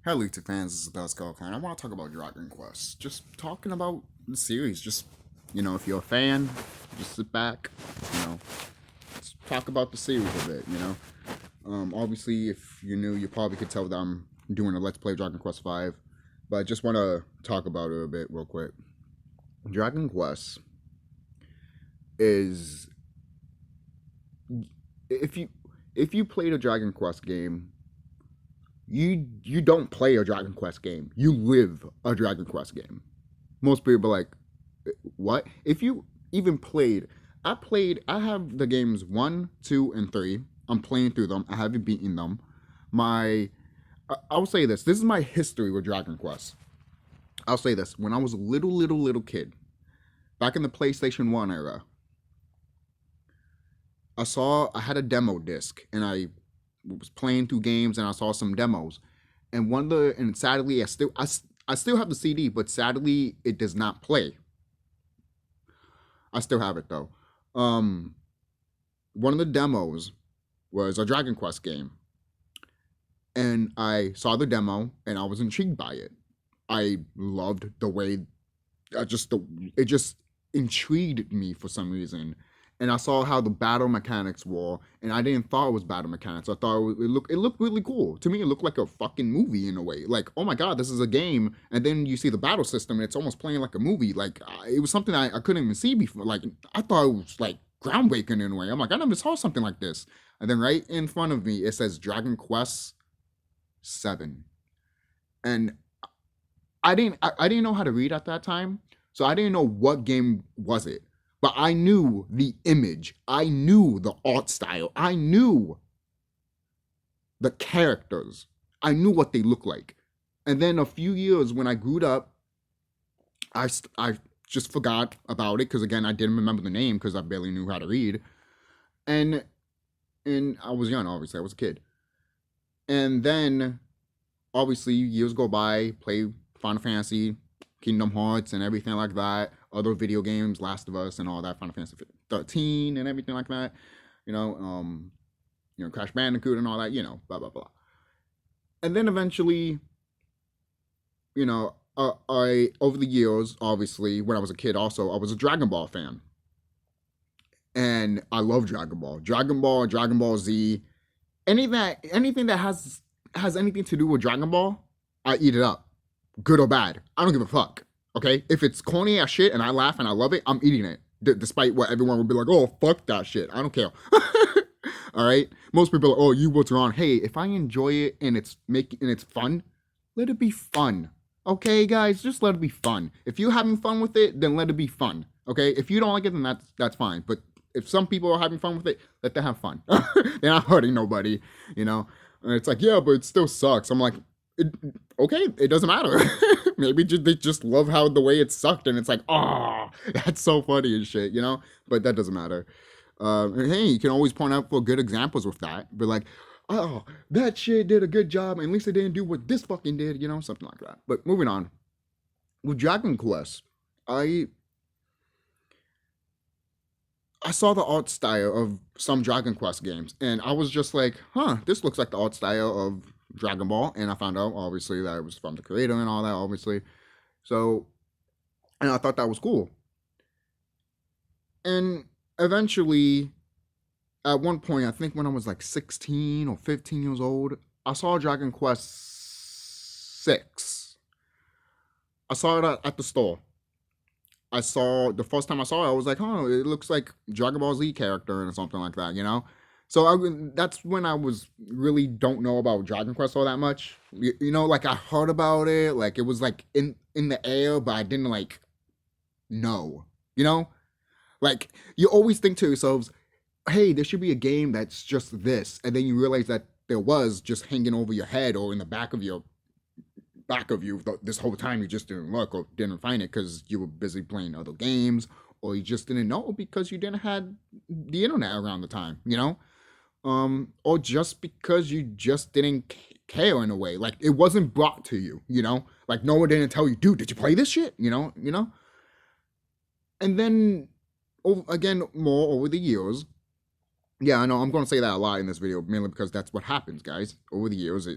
Hello, YouTube fans. This is TheSkullKlown. I want to talk about Dragon Quest. Just talking about the series. If you're a fan, just sit back. Just talk about the series a bit. Obviously, if you're new, you probably could tell that I'm doing a Let's Play Dragon Quest V. But I just want to talk about it a bit real quick. Dragon Quest is if you played a Dragon Quest game, you don't play a Dragon Quest game. You live a Dragon Quest game. Most people are like, what? If you even played, I have the games 1, 2, and 3. I'm playing through them. I haven't beaten them. I'll say this. This is my history with Dragon Quest. I'll say this. When I was a little kid, back in the PlayStation 1 era, I had a demo disc and I was playing through games and I saw some demos. And sadly I still have the CD, but sadly it does not play. I still have it though. One of the demos was a Dragon Quest game. And I saw the demo and I was intrigued by it. I loved the way it just intrigued me for some reason. And I saw how the battle mechanics were, and I didn't thought it was battle mechanics. I thought it looked really cool. To me, it looked like a fucking movie in a way. Like, oh my god, this is a game, and then you see the battle system, and it's almost playing like a movie. Like, it was something I couldn't even see before. Like, I thought it was like groundbreaking in a way. I'm like, I never saw something like this. And then right in front of me, it says Dragon Quest 7, and I didn't know how to read at that time, so I didn't know what game was it. But I knew the image. I knew the art style. I knew the characters. I knew what they looked like. And then a few years when I grew up, I just forgot about it because again I didn't remember the name because I barely knew how to read. And and I was young, obviously I was a kid. And then obviously years go by, play Final Fantasy, Kingdom Hearts, and everything like that. Other video games, Last of Us, and all that, Final Fantasy 13, and everything like that. Crash Bandicoot and all that. Blah blah blah. And then eventually, I over the years, obviously, when I was a kid, also I was a Dragon Ball fan, and I love Dragon Ball Z, anything that has anything to do with Dragon Ball, I eat it up, good or bad. I don't give a fuck. Okay, if it's corny ass shit and I laugh and I love it, I'm eating it. Despite what everyone would be like, oh fuck that shit. I don't care. All right. Most people are, oh, you what's wrong? Hey, if I enjoy it and it's fun, let it be fun. Okay, guys, just let it be fun. If you're having fun with it, then let it be fun. Okay. If you don't like it, then that's fine. But if some people are having fun with it, let them have fun. They're not hurting nobody. And it's like, yeah, but it still sucks. I'm like, okay, it doesn't matter. Maybe they just love how the way it sucked, and it's like, oh, that's so funny and shit, But that doesn't matter. Hey, you can always point out for good examples with that. But like, oh, that shit did a good job, and at least they didn't do what this fucking did, something like that. But moving on with Dragon Quest, I saw the art style of some Dragon Quest games, and I was just like, huh, this looks like the art style of Dragon Ball. And I found out, obviously, that it was from the creator and all that, obviously. So, and I thought that was cool. And eventually, at one point, I think when I was like 16 or 15 years old, I saw Dragon Quest 6. I saw it at the store. The first time I saw it, I was like, oh, it looks like Dragon Ball Z character or something like that. So that's when I was really don't know about Dragon Quest all that much. Like I heard about it, like it was like in the air, but I didn't like know. Like you always think to yourselves, hey, there should be a game that's just this, and then you realize that there was just hanging over your head or in the back of you this whole time. You just didn't look or didn't find it because you were busy playing other games, or you just didn't know because you didn't have the internet around the time, or just because you just didn't care in a way. Like it wasn't brought to you, like no one didn't tell you, dude, did you play this shit? And then again, more over the years, Yeah, I know. I'm going to say that a lot in this video, mainly because that's what happens, guys. Over the years,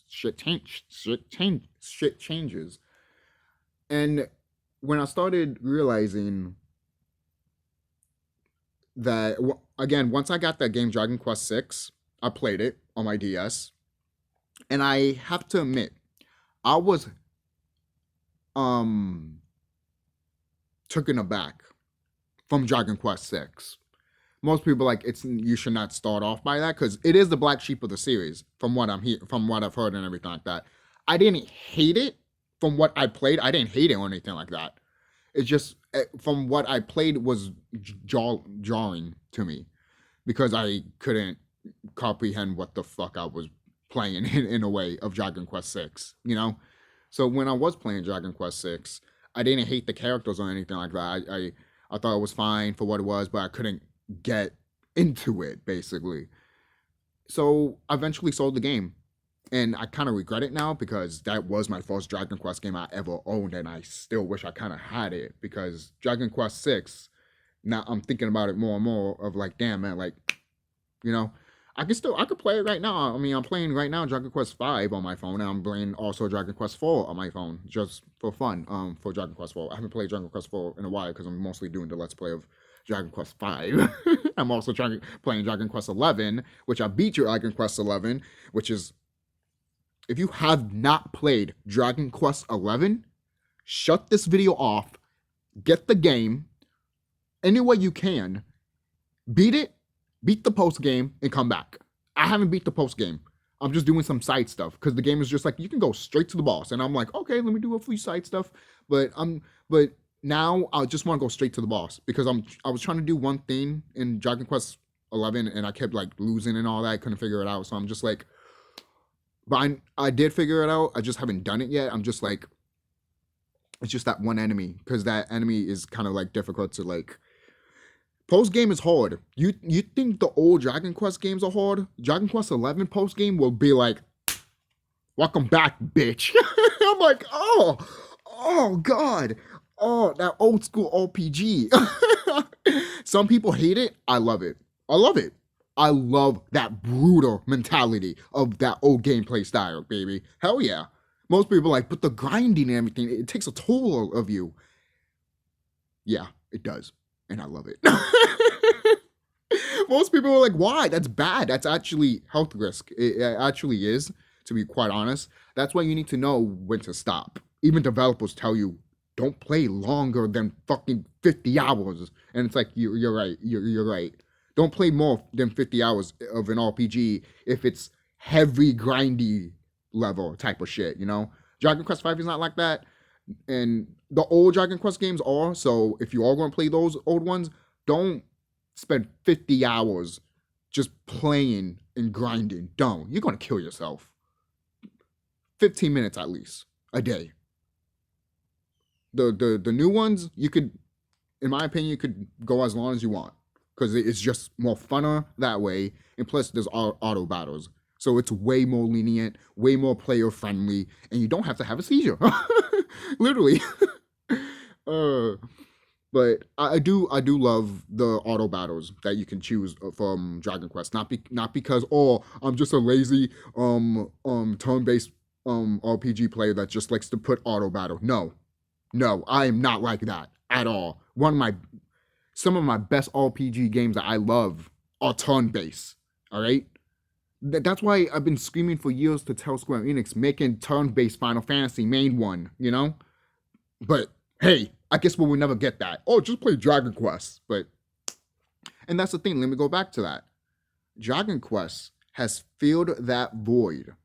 shit changes. And when I started realizing that, again, once I got that game Dragon Quest Six, I played it on my DS, and I have to admit, I was um taken aback from Dragon Quest Six. Most people like it's you should not start off by that because it is the black sheep of the series, from what from what I've heard and everything like that. I didn't hate it from what I played. I didn't hate it or anything like that. It's just from what I played was jarring to me because I couldn't comprehend what the fuck I was playing in a way of Dragon Quest Six. You know, so when I was playing Dragon Quest Six, I didn't hate the characters or anything like that. I thought it was fine for what it was, but I couldn't get into it basically. So I eventually sold the game. And I kind of regret it now because that was my first Dragon Quest game I ever owned, and I still wish I kind of had it because Dragon Quest Six. Now I'm thinking about it more and more of like, damn man, like, you know, I could play it right now. I mean, I'm playing right now Dragon Quest Five on my phone, and I'm playing also Dragon Quest Four on my phone just for fun. For Dragon Quest Four, I haven't played Dragon Quest Four in a while because I'm mostly doing the Let's Play of Dragon Quest Five. I'm also playing Dragon Quest 11, which I beat Dragon Quest 11, which is, if you have not played Dragon Quest 11, shut this video off, get the game any way you can, beat it, beat the post game, and come back. I haven't beat the post game. I'm just doing some side stuff because the game is just like you can go straight to the boss, and I'm like, okay, let me do a few side stuff. But now I just want to go straight to the boss because I was trying to do one thing in Dragon Quest 11, and I kept like losing and all that. I couldn't figure it out, so I'm just like. But I did figure it out. I just haven't done it yet. I'm just like, it's just that one enemy because that enemy is kind of like difficult to like. Post game is hard. You think the old Dragon Quest games are hard? Dragon Quest 11 post game will be like, welcome back, bitch. I'm like, oh god, oh that old school RPG. Some people hate it. I love it. I love it. I love that brutal mentality of that old gameplay style, baby. Hell yeah. Most people like, but the grinding and everything, it takes a toll of you. Yeah, it does. And I love it. Most people are like, why? That's bad. That's actually health risk. It actually is, to be quite honest. That's why you need to know when to stop. Even developers tell you, don't play longer than fucking 50 hours. And it's like, you're right. You're right. Don't play more than 50 hours of an RPG if it's heavy, grindy level type of shit, you know? Dragon Quest V is not like that. And the old Dragon Quest games are. So if you are going to play those old ones, don't spend 50 hours just playing and grinding. Don't. You're going to kill yourself. 15 minutes at least a day. The new ones, you could, in my opinion, you could go as long as you want. Because it's just more funner that way. And plus, there's auto battles. So it's way more lenient, way more player friendly, and you don't have to have a seizure. Literally. But I do love the auto battles that you can choose from Dragon Quest. Not because I'm just a lazy turn-based RPG player that just likes to put auto battle. No, I am not like that at all. Some of my best RPG games that I love are turn-based, all right? That's why I've been screaming for years to tell Square Enix, making turn-based Final Fantasy main one, you know? But, hey, I guess we'll never get that. Oh, just play Dragon Quest. And that's the thing, let me go back to that. Dragon Quest has filled that void.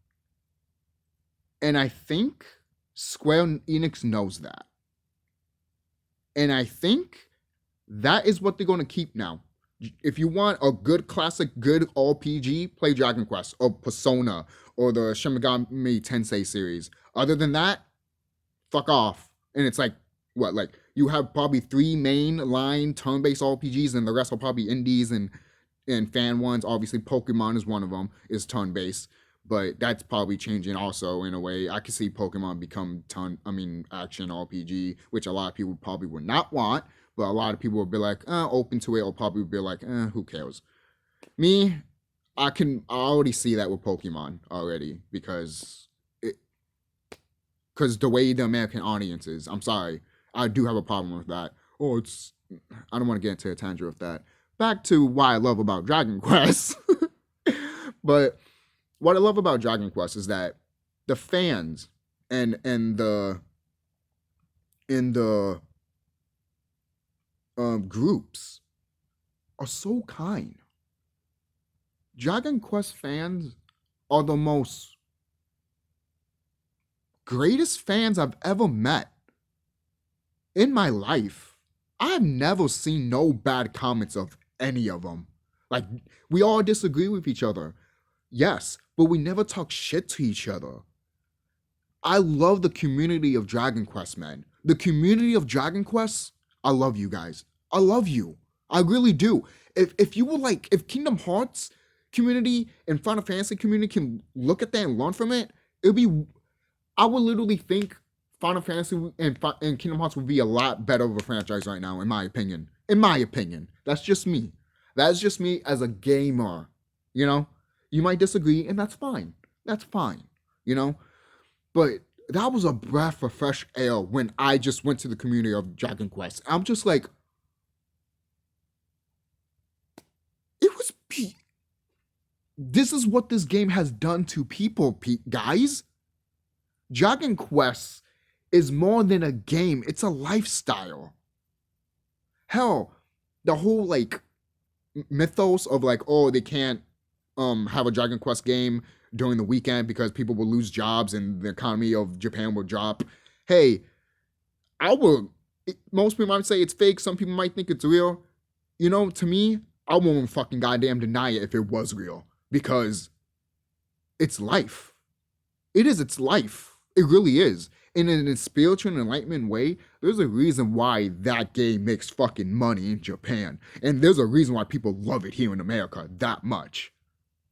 And I think Square Enix knows that. And I think that is what they're going to keep now. If you want a good classic, good RPG, play Dragon Quest or Persona or the Shin Megami Tensei series. Other than that, fuck off. And it's like, what, like you have probably 3 main line turn-based RPGs and the rest are probably indies and fan ones. Obviously, Pokemon is one of them, is turn-based. But that's probably changing also in a way. I could see Pokemon become action RPG, which a lot of people probably would not want. But a lot of people will be like, open to it, or probably be like, who cares? Me, I already see that with Pokemon already because the way the American audience is. I'm sorry, I do have a problem with that. Oh, it's I don't want to get into a tangent with that. Back to why I love about Dragon Quest. But what I love about Dragon Quest is that the fans and the in the groups are so kind. Dragon Quest fans are the most greatest fans I've ever met in my life. I've never seen no bad comments of any of them. Like, we all disagree with each other. Yes, but we never talk shit to each other. I love the community of Dragon Quest, man. The community of Dragon Quest, I love you guys. I love you. I really do. If you were like, if Kingdom Hearts community and Final Fantasy community can look at that and learn from it, it'd be, I would literally think Final Fantasy and Kingdom Hearts would be a lot better of a franchise right now, in my opinion. In my opinion. That's just me. That's just me as a gamer. You know? You might disagree, and that's fine. That's fine. You know? But that was a breath of fresh air when I just went to the community of Dragon Quest. I'm just like, it was. This is what this game has done to people, guys. Dragon Quest is more than a game, it's a lifestyle. Hell, the whole like mythos of like, oh, they can't have a Dragon Quest game during the weekend because people will lose jobs and the economy of Japan will drop. Hey, most people might say it's fake, some people might think it's real. You know, to me, I won't fucking goddamn deny it if it was real, because it's life. It's life. It really is. And in a spiritual enlightenment way, there's a reason why that game makes fucking money in Japan. And there's a reason why people love it here in America that much.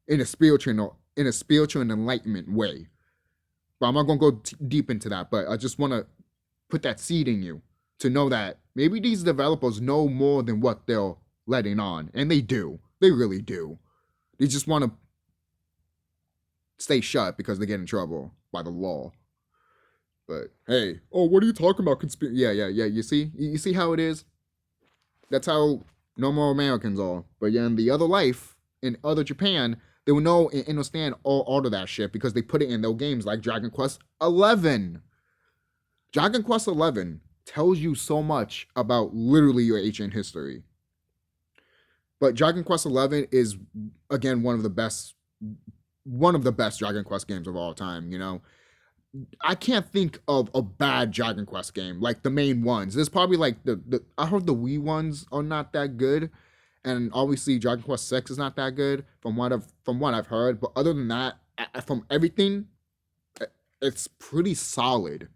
In a spiritual and enlightenment way. But I'm not going to go deep into that, but I just want to put that seed in you to know that maybe these developers know more than what they're letting on. And they do. They really do. They just want to stay shut because they get in trouble by the law. But hey, oh, what are you talking about? Yeah. You see how it is? That's how normal Americans are. But yeah, in the other life, in other Japan, they will know and understand all of that shit because they put it in their games like Dragon Quest 11. Dragon Quest 11 tells you so much about literally your ancient history. But Dragon Quest 11 is, again, one of the best Dragon Quest games of all time, you know? I can't think of a bad Dragon Quest game, like the main ones. There's probably like I heard the Wii ones are not that good, and obviously Dragon Quest 6 is not that good from what I've heard. But other than that, from everything, it's pretty solid,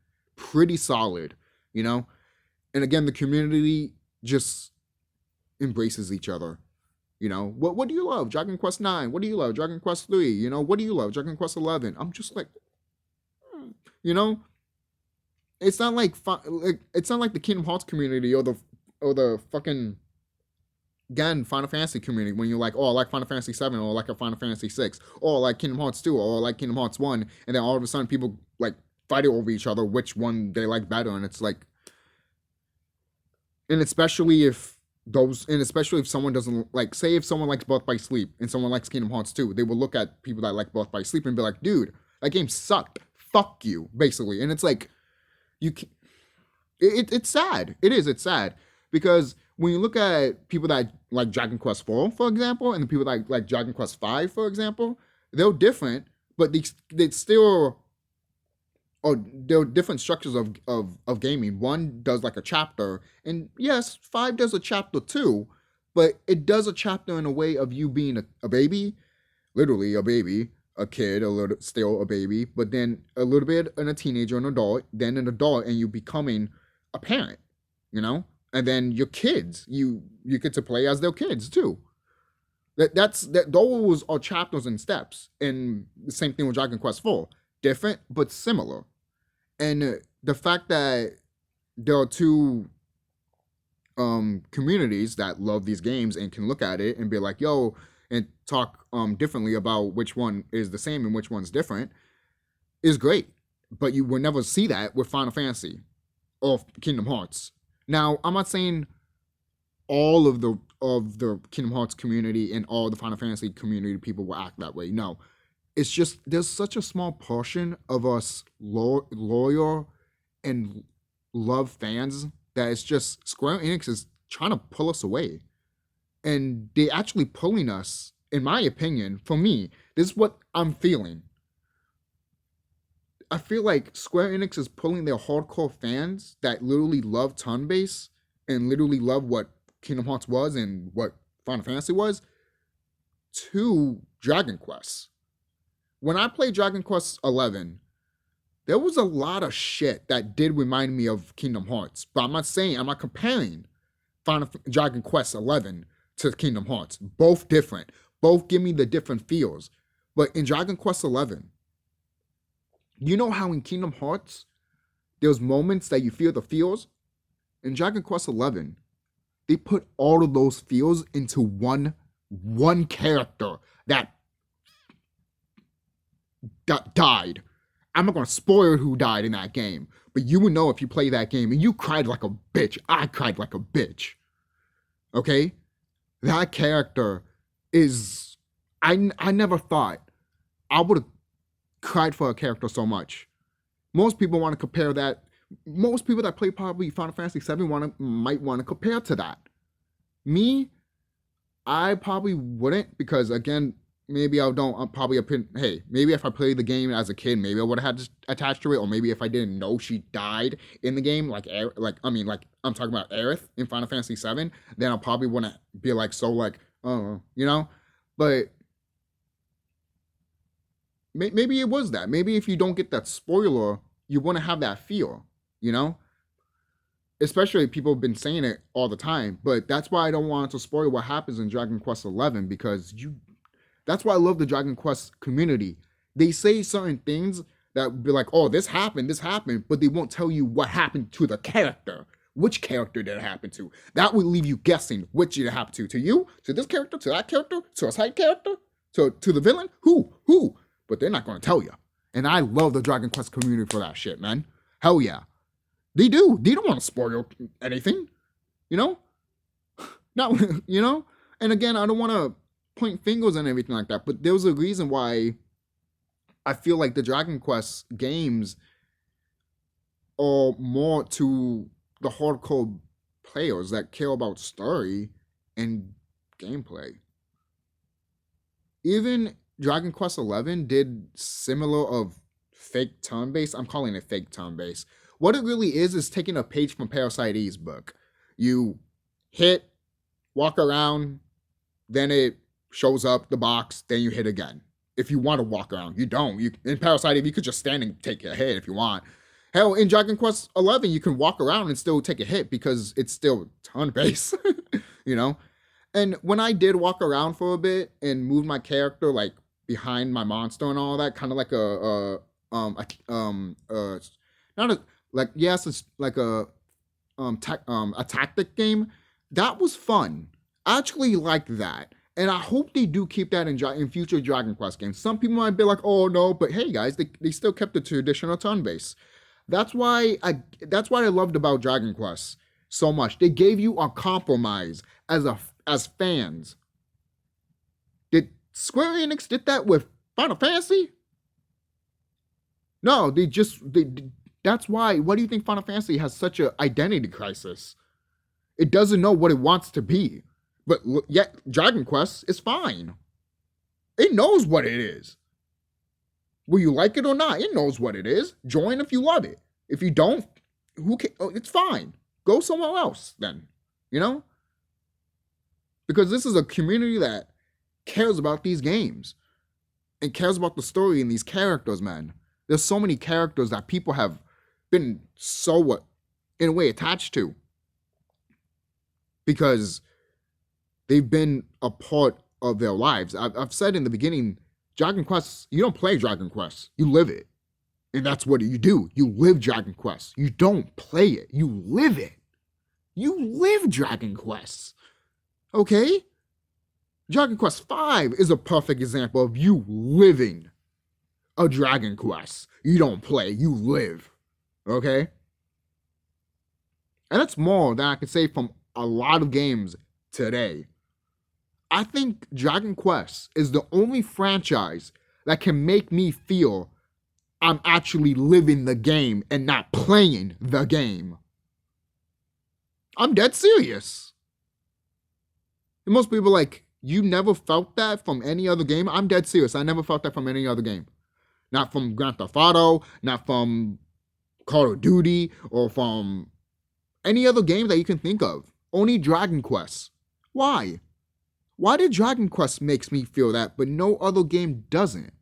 you know. And again, the community just embraces each other. You know, what do you love? Dragon Quest 9. What do you love? Dragon Quest 3. You know, what do you love? Dragon Quest 11. I'm just like, you know, it's not like the Kingdom Hearts community or the fucking, again, Final Fantasy community when you're like, oh, I like Final Fantasy 7 or I like a Final Fantasy 6 or I like Kingdom Hearts 2 or I like Kingdom Hearts 1, and then all of a sudden people like fighting over each other which one they like better, and it's like, and especially if someone doesn't like, say if someone likes Birth by Sleep and someone likes Kingdom Hearts 2, they will look at people that like Birth by Sleep and be like, dude, that game sucked. Fuck you, basically. And it's like, it's sad. It's sad. Because when you look at people that like Dragon Quest 4, for example, and the people that like Dragon Quest 5, for example, they're different, but they still, or there are different structures of gaming. One does like a chapter, and yes, 5 does a chapter too, but it does a chapter in a way of you being a baby, literally a baby, a kid, still a baby, but then a little bit and a teenager, an adult, then an adult, and you becoming a parent, you know? And then your kids, you get to play as their kids too. Those are chapters and steps. And the same thing with Dragon Quest 4. Different, but similar. And the fact that there are two communities that love these games and can look at it and be like, yo, and talk differently about which one is the same and which one's different is great. But you will never see that with Final Fantasy or Kingdom Hearts. Now, I'm not saying all of the Kingdom Hearts community and all the Final Fantasy community people will act that way. No, it's just there's such a small portion of us loyal and love fans that it's just Square Enix is trying to pull us away, and they actually pulling us. In my opinion, for me, this is what I'm feeling. I feel like Square Enix is pulling their hardcore fans that literally love turn-based and literally love what Kingdom Hearts was and what Final Fantasy was to Dragon Quest. When I played Dragon Quest 11, there was a lot of shit that did remind me of Kingdom Hearts, but I'm not comparing Dragon Quest 11 to Kingdom Hearts. Both different. Both give me the different feels. But in Dragon Quest 11, you know how in Kingdom Hearts, there's moments that you feel the feels? In Dragon Quest 11, they put all of those feels into one character that died. I'm not going to spoil who died in that game, but you would know if you play that game, and you cried like a bitch. I cried like a bitch. Okay? That character is... I never thought I would have cried for a character so much. Most people want to compare that. Most people that play probably Final Fantasy VII might want to compare to that. Me, I probably wouldn't, because again, maybe I'm probably hey, maybe if I played the game as a kid, maybe I would have had attached to it, or maybe if I didn't know she died in the game, like I'm talking about Aerith in Final Fantasy VII, then I probably wouldn't be like so like, oh, you know, but maybe it was that. Maybe if you don't get that spoiler, you wouldn't have that feel, you know? Especially people have been saying it all the time, but that's why I don't want to spoil what happens in Dragon Quest 11, because that's why I love the Dragon Quest community. They say certain things that would be like, oh, this happened, but they won't tell you what happened to the character. Which character did it happen to? That would leave you guessing which did it happen to. To you? To this character? To that character? To a side character? To the villain? Who? But they're not going to tell you. And I love the Dragon Quest community for that shit, man. Hell yeah. They do. They don't want to spoil anything. You know? No, you know? And again, I don't want to point fingers and everything like that, but there was a reason why I feel like the Dragon Quest games are more to the hardcore players that care about story and gameplay. Even Dragon Quest 11 did similar of fake turn-based. I'm calling it fake turn-based. What it really is taking a page from Parasite Eve's book. You hit, walk around, then it shows up the box, then you hit again. If you want to walk around, you don't. In Parasite Eve, you could just stand and take a hit if you want. Hell, in Dragon Quest 11, you can walk around and still take a hit because it's still turn-based, you know? And when I did walk around for a bit and move my character like behind my monster and all that, kind of like it's like a tactic game. That was fun. I actually liked that. And I hope they do keep that in future Dragon Quest games. Some people might be like, oh no, but hey guys, they still kept the traditional turn base. That's what I loved about Dragon Quest so much. They gave you a compromise as fans. Did Square Enix did that with Final Fantasy? No, that's why. What do you think Final Fantasy has such an identity crisis? It doesn't know what it wants to be. But yet, Dragon Quest is fine. It knows what it is. Will you like it or not? It knows what it is. Join if you love it. If you don't, it's fine. Go somewhere else then. You know? Because this is a community that cares about these games and cares about the story and these characters, man. There's so many characters that people have been so, in a way, attached to. Because they've been a part of their lives. I've said in the beginning, Dragon Quest, you don't play Dragon Quest, you live it. And that's what you do. You live Dragon Quest. You don't play it, you live it. You live Dragon Quest. Okay? Dragon Quest V is a perfect example of you living a Dragon Quest. You don't play, you live. Okay? And that's more than I can say from a lot of games today. I think Dragon Quest is the only franchise that can make me feel I'm actually living the game and not playing the game. I'm dead serious. And most people are like, you never felt that from any other game? I'm dead serious. I never felt that from any other game. Not from Grand Theft Auto, not from Call of Duty, or from any other game that you can think of. Only Dragon Quest. Why? Why did Dragon Quest makes me feel that, but no other game doesn't?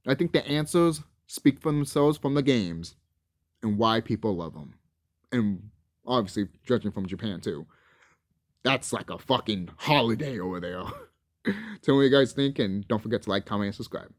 I think the answers speak for themselves from the games and why people love them. And obviously, judging from Japan too. That's like a fucking holiday over there. Tell me what you guys think, and don't forget to like, comment, and subscribe.